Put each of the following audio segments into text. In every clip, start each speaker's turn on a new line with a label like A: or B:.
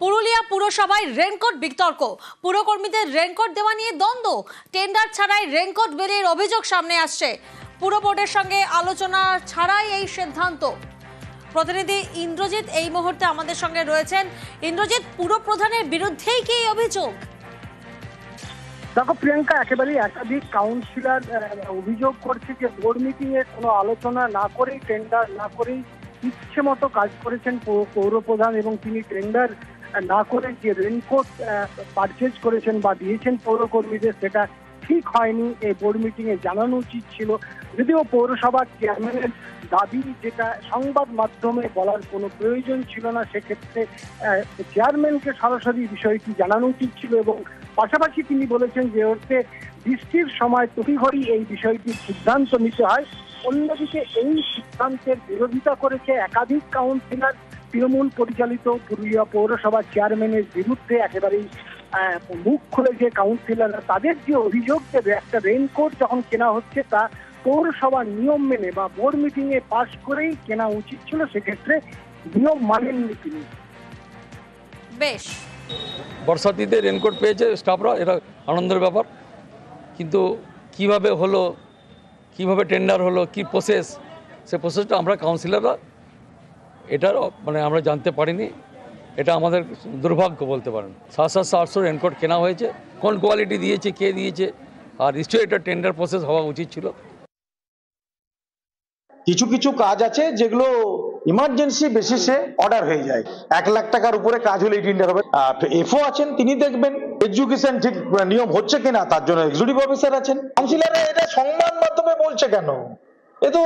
A: Purulia পুরসভায় raincoat বিতর্ক, পুরকর্মীদের raincoat দেওয়া নিয়ে দ্বন্দ্ব, টেন্ডার ছাড়াই রেনকোট বিলির অভিযোগ সামনে আসছে। পুর বোর্ডের সঙ্গে আলোচনা ছাড়াই এই সিদ্ধান্ত। প্রতিনিধি ইন্দ্রজিৎ এই মুহূর্তে আমাদের সঙ্গে রয়েছেন। ইন্দ্রজিৎ, পুর প্রধানের বিরুদ্ধেই কি এই অভিযোগ?
B: দেখো প্রিয়াঙ্কা, একেবারেই একাধিক কাউন্সিলর অভিযোগ করছে যে বোর্ড মিটিং এ কোনো আলোচনা না করেই, টেন্ডার না করেই ইচ্ছে মতো কাজ করেছেন পৌর প্রধান, এবং তিনি টেন্ডার না করে যে রেনকোট পারচেজ করেছেন বা দিয়েছেন পৌরকর্মীদের, সেটা ঠিক হয়নি। এই বোর্ড মিটিং এ জানানো উচিত ছিল। যদিও পৌরসভার চেয়ারম্যানের দাবি, যেটা সংবাদ মাধ্যমে বলার কোনো প্রয়োজন ছিল না, সেক্ষেত্রে চেয়ারম্যানকে সরাসরি বিষয়টি জানানো উচিত ছিল, এবং পাশাপাশি তিনি বলেছেন যে ওতে বৃষ্টির সময় তড়িঘড়ি এই বিষয়টির সিদ্ধান্ত নিতে হয়। অন্যদিকে এই সিদ্ধান্তের বিরোধিতা করেছে একাধিক কাউন্সিলর। তৃণমূল পরিচালিত পুরুলিয়া পৌরসভার চেয়ারম্যানের বিরুদ্ধে একেবারেই মুখ খুলেছে কাউন্সিলররা। তাদের যে অভিযোগ, যে একটা রেইনকোট যখন কেনা হচ্ছে তা পৌরসভার নিয়ম মেনে বা বোর্ড মিটিং এ পাশ করেই কেনা উচিত ছিল, সেক্ষেত্রে নিয়ম মানেননি তিনি।
A: বেশ,
C: বর্ষাতিতে রেনকোট পেয়েছে স্টাফরা, এটা আনন্দের ব্যাপার। কিন্তু কিভাবে হলো, কিভাবে টেন্ডার হলো, কি প্রসেস, সে প্রসেসটা আমরা কাউন্সিলররা এটার আমরা জানতে পারিনি। এটা আমাদের দুর্ভাগ্য বলতে পারেন। 700 রেনকোট কেনা হয়েছে, কোন কোয়ালিটি দিয়েছে, কে দিয়েছে, আর নিশ্চয়ই এটা টেন্ডার প্রসেস হওয়া উচিত ছিল।
D: কিছু কিছু কাজ আছে যেগুলো ইমার্জেন্সি বেসিসে অর্ডার হয়ে যায়। 1 লাখ টাকার উপরে কাজ হলে টেন্ডার হবে। এফও আছেন, তিনি দেখবেন এডুকেশন ঠিক নিয়ম হচ্ছে কিনা, তার জন্য এক্সিকিউটিভ অফিসার আছেন। কাউন্সিলররা এটা সংবাদ মাধ্যমে বলছে কেন? এ তো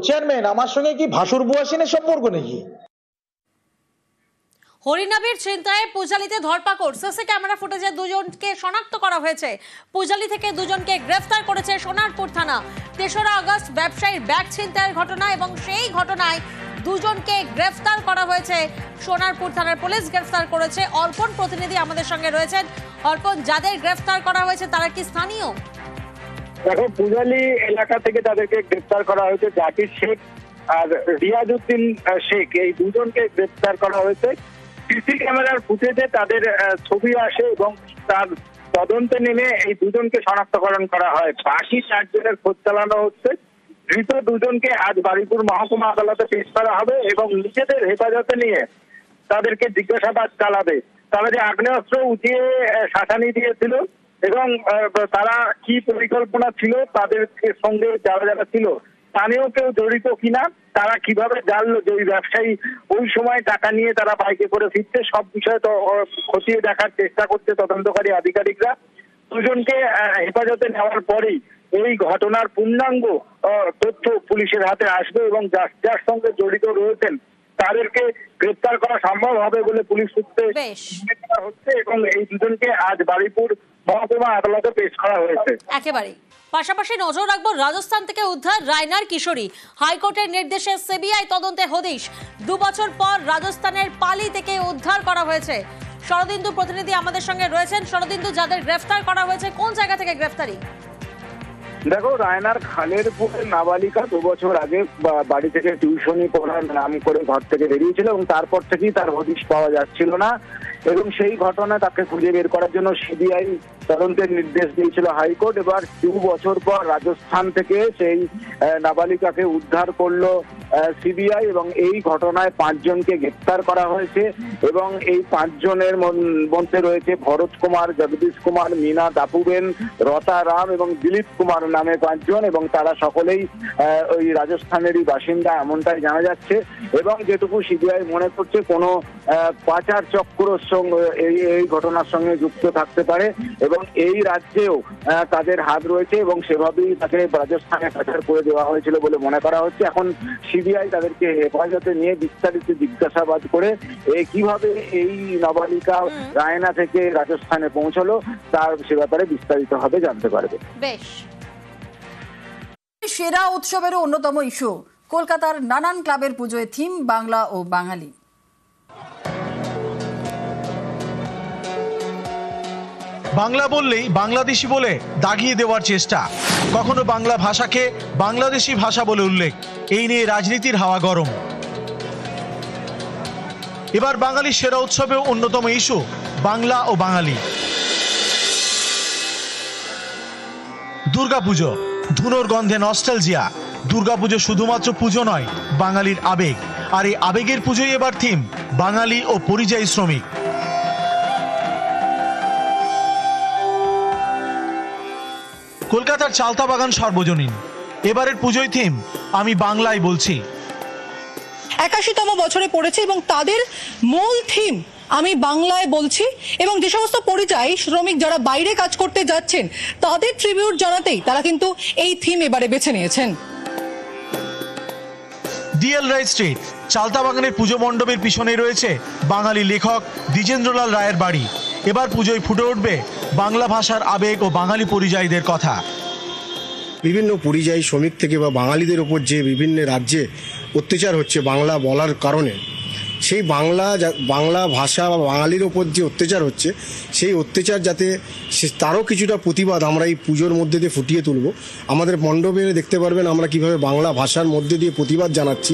D: চেয়ারম্যান, আমার সঙ্গে কি ভাসুর বুয়াসিনের সম্পর্ক নাকি?
A: হরিনাবির ছিনতাইয়ে পূজালিতে ধরপাকড়, সিসি ক্যামেরা ফুটেজে দুজনকে শনাক্ত করা হয়েছে। পূজালি থেকে দুজনকে গ্রেফতার করেছে সোনারপুর থানা। 3রা আগস্ট ব্যবসায়ীর ব্যাগ ছিনতাইয়ের ঘটনা, এবং সেই ঘটনায় দুজনকে গ্রেফতার করা হয়েছে। সোনারপুর থানার পুলিশ গ্রেফতার করেছে। অর্পণ প্রতিনিধি আমাদের সঙ্গে রয়েছেন। অর্পণ, যাদের গ্রেফতার করা হয়েছে তারা কি স্থানীয়?
E: দেখো, পূজালি এলাকা থেকে তাদেরকে গ্রেফতার করা হয়েছে। জাকির শেখ আর রিয়াজউদ্দিন শেখ, এই দুজনকে গ্রেফতার করা হয়েছে। সিসি ক্যামেরার ফুটেজে তাদের ছবি আসে এবং তার তদন্তে নেমে এই দুজনকে শনাক্তকরণ করা হয়। বাকি 4 জনের খোঁজ চালানো হচ্ছে। ধৃত দুজনকে আজ বারুইপুর মহকুমা আদালতে পেশ করা হবে এবং নিজেদের হেফাজতে নিয়ে তাদেরকে জিজ্ঞাসাবাদ চালাবে। তারা যে আগ্নেয়াস্ত্র উঠিয়ে শাসানি দিয়েছিল এবং তারা কি পরিকল্পনা ছিল, তাদের সঙ্গে যারা যারা ছিল স্থানীয় কেউ জড়িত কিনা, তারা কিভাবে জানলো যে ওই ব্যবসায়ী ওই সময় টাকা নিয়ে তারা বাইকে করে ফিরছে, সব বিষয়ে তো খতিয়ে দেখার চেষ্টা করছে তদন্তকারী আধিকারিকরা। দুজনকে হেফাজতে নেওয়ার পরেই এই ঘটনার পূর্ণাঙ্গ তথ্য পুলিশের হাতে আসবে এবং যার সঙ্গে জড়িত রয়েছেন তাদেরকে গ্রেফতার করা সম্ভব হবে বলে পুলিশ সূত্রে হচ্ছে, এবং এই দুজনকে আজ বারুইপুর মহকুমা আদালতে পেশ করা হয়েছে।
A: একেবারে পাশাপাশি নজর রাখবো, রাজস্থান থেকে উদ্ধার রায়নার কিশোরী। হাইকোর্টের নির্দেশে সিবিআই তদন্তে হদিশ। 2 বছর পর রাজস্থানের পালি থেকে উদ্ধার করা হয়েছে। শরদিন্দু প্রতিনিধি আমাদের সঙ্গে রয়েছেন। শরদিন্দু, যাদের গ্রেফতার করা হয়েছে কোন জায়গা থেকে গ্রেফতারি?
E: দেখো, রায়নার খালেরপুরের নাবালিকা 2 বছর আগে বাড়ি থেকে টিউশনি পড়ার নাম করে ঘর থেকে বেরিয়েছিল এবং তারপর থেকেই তার হদিশ পাওয়া যাচ্ছিল না, এবং সেই ঘটনায় তাকে খুঁজে বের করার জন্য সিবিআই তদন্তের নির্দেশ দিয়েছিল হাইকোর্ট। এবার 2 বছর পর রাজস্থান থেকে সেই নাবালিকাকে উদ্ধার করলো সিবিআই, এবং এই ঘটনায় 5 জনকে গ্রেফতার করা হয়েছে। এবং এই 5 জনের মধ্যে রয়েছে ভরত কুমার, জগদীশ কুমার, মীনা দাপুবেন, রতা রাম এবং দিলীপ কুমার নামে 5 জন, এবং তারা সকলেই ওই রাজস্থানেরই বাসিন্দা এমনটাই জানা যাচ্ছে। এবং যেটুকু সিবিআই মনে করছে কোনো পাচার চক্রের সঙ্গে এই ঘটনার সঙ্গে যুক্ত থাকতে পারে এবং এই রাজ্যেও তাদের হাত রয়েছে, এবং সেভাবেই তাকে রাজস্থানে পাচার করে দেওয়া হয়েছিল বলে মনে করা হচ্ছে। এখন সিবিআই তাদেরকে হেফাজতে নিয়ে বিস্তারিত জিজ্ঞাসাবাদ করে কিভাবে এই নাবালিকা রায়না থেকে রাজস্থানে পৌঁছলো তার সে ব্যাপারে বিস্তারিত ভাবে জানতে পারবে।
A: বেশ,
F: সেরা উৎসবেরও অন্যতম ইস্যু কলকাতার নানান ক্লাবের পুজোয় থিম বাংলা ও বাঙালি।
G: বাংলা বললেই বাংলাদেশি বলে দাগিয়ে দেওয়ার চেষ্টা, কখনো বাংলা ভাষাকে বাংলাদেশি ভাষা বলে উল্লেখ, এই নিয়ে রাজনীতির হাওয়া গরম। এবার বাঙালির সেরা উৎসবেও অন্যতম ইস্যু বাংলা ও বাঙালি। দুর্গাপুজো, ধুনোর গন্ধে নস্টালজিয়া। দুর্গাপুজো শুধুমাত্র পুজো নয়, বাঙালির আবেগ। আর এই আবেগের পুজোই এবার থিম বাঙালি ও পরিযায়ী শ্রমিক। কলকাতার চালতা বাগান সর্বজনীন। এবারের পুজোয় থিম আমি বাংলায় বলছি।
H: 81তম বছরে পড়েছে এবং তাদের মূল থিম আমি বাংলায় বলছি, এবং যে সমস্ত পরিযায়ী শ্রমিক যারা বাইরে কাজ করতে যাচ্ছেন তাদের ট্রিবিউট জানাতেই তারা কিন্তু এই থিম এবারে বেছে নিয়েছেন।
G: ডিএল রায় স্ট্রিট, চালতা বাগানের পুজো মণ্ডপের পিছনে রয়েছে বাঙালি লেখক দ্বিজেন্দ্রলাল রায়ের বাড়ি। এবার পুজোয় ফুটে উঠবে বাংলা ভাষার আবেগ ও বাঙালি পরিযায়ীদের কথা।
I: বিভিন্ন পরিযায়ী শ্রমিক থেকে বা বাঙালিদের ওপর যে বিভিন্ন রাজ্যে অত্যাচার হচ্ছে বাংলা বলার কারণে, সেই বাংলা ভাষা বা বাঙালির ওপর যে অত্যাচার হচ্ছে, সেই অত্যাচার যাতে তারও কিছুটা প্রতিবাদ আমরা এই পুজোর মধ্যে দিয়ে ফুটিয়ে তুলব। আমাদের মণ্ডপে দেখতে পারবেন আমরা কিভাবে বাংলা ভাষার মধ্যে দিয়ে প্রতিবাদ জানাচ্ছি।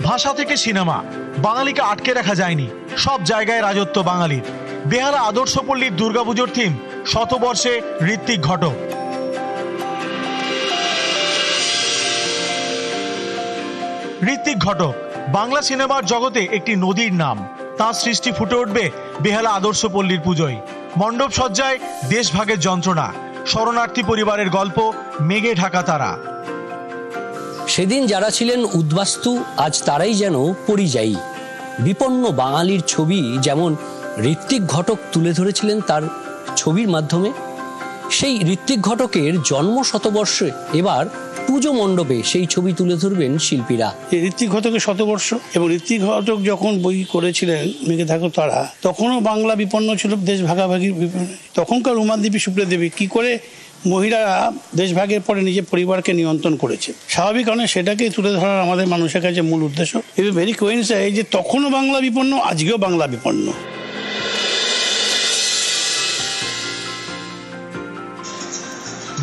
G: ভাষা থেকে সিনেমা, বাঙালিকে আটকে রাখা যায়নি, সব জায়গায় রাজত্ব বাঙালির। বেহালা আদর্শপল্লীর দুর্গাপুজোর থিম শতবর্ষে ঋত্বিক ঘটক। ঋত্বিক ঘটক বাংলা সিনেমার জগতে একটি নদীর নাম। তার সৃষ্টি ফুটে উঠবে বেহালা আদর্শপল্লীর পুজোয়। মণ্ডপ সজ্জায় দেশভাগের যন্ত্রণা, শরণার্থী পরিবারের গল্প, মেঘে ঢাকা তারা।
J: সেদিন যারা ছিলেন উদ্বাস্তু আজ তারাই যেন পরিযায়ী। বিপন্ন বাঙালির ছবি যেমন ঋত্বিক ঘটক তুলে ধরেছিলেন তার ছবির মাধ্যমে, সেই ঋত্বিক ঘটকের জন্ম শতবর্ষে এবার পুজো মণ্ডপে সেই ছবি তুলে ধরবেন শিল্পীরা।
K: ঋত্বিক ঘটকের শতবর্ষ, এবং ঋত্বিক ঘটক যখন বই করেছিলেন মেঘে থাকো তারা, তখনও বাংলা বিপন্ন ছিল, দেশ ভাগাভাগির বিপন্ন। তখনকার রুমাদেবী সুপ্রিয়া দেবী কি করে মহিলারা দেশভাগের পরে নিজের পরিবারকে নিয়ন্ত্রণ করেছে, স্বাভাবিক কারণে সেটাকে তুলে ধরার আমাদের মানুষের কাছে মূল উদ্দেশ্য। ইট ইজ ভেরি কোইন্সাইড যে তখনও বাংলা বিপন্ন, আজকেও বাংলা বিপন্ন।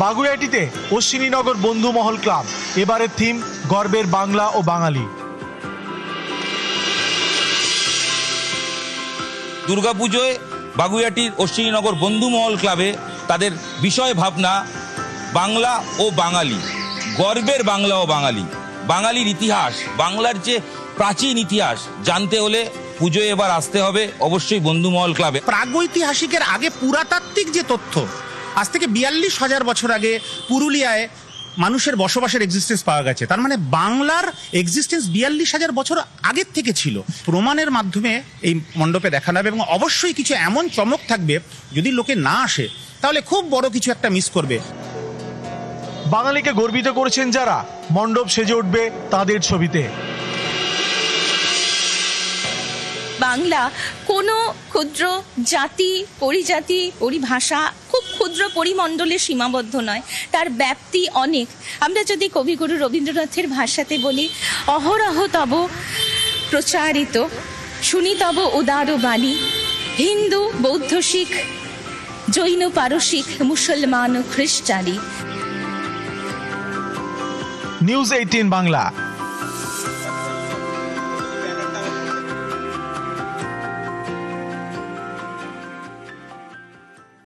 G: বাগুইআটিতে অশ্বিনীনগর বন্ধুমহল ক্লাব, এবারের থিম গর্বের বাংলা ও বাঙালি।
L: দুর্গাপুজোয় বাগুইআটির অশ্বিনীনগর বন্ধুমহল ক্লাবে তাদের বিষয় ভাবনা বাংলা ও বাঙালি, গর্বের বাংলা ও বাঙালি। বাঙালির ইতিহাস, বাংলার যে প্রাচীন ইতিহাস জানতে হলে পুজোয় এবার আসতে হবে অবশ্যই বন্ধুমহল ক্লাবে।
M: প্রাগৈতিহাসিকের আগে পুরাতাত্ত্বিক যে তথ্য, আজ থেকে 42,000 বছর আগে পুরুলিয়ায় মানুষের বসবাসের এক্সিস্টেন্স পাওয়া গেছে। তার মানে বাংলার এক্সিস্টেন্স 42,000 বছর আগের থেকে ছিল। প্রমাণের মাধ্যমে এই মণ্ডপে দেখানো হবে, এবং অবশ্যই কিছু এমন চমক থাকবে, যদি লোকে না আসে তাহলে খুব বড় কিছু একটা মিস করবে।
G: বাঙালিকে গর্বিত করেছেন যারা, মণ্ডপ সেজে উঠবে তাদের ছবিতে।
N: বাংলা কোনো ক্ষুদ্র জাতি, পরিজাতি, পরিভাষা, খুব ক্ষুদ্র পরিমণ্ডলে সীমাবদ্ধ নয়, তার ব্যাপ্তি অনেক। আমরা যদি কবিগুরু রবীন্দ্রনাথের ভাষাতে বলি, অহরহ তব প্রচারিত শুনি তব উদার বাণী, হিন্দু, বৌদ্ধ, শিখ, জৈন, পারসিক, মুসলমান ও খ্রিস্টানি।
G: নিউজ 18 বাংলা।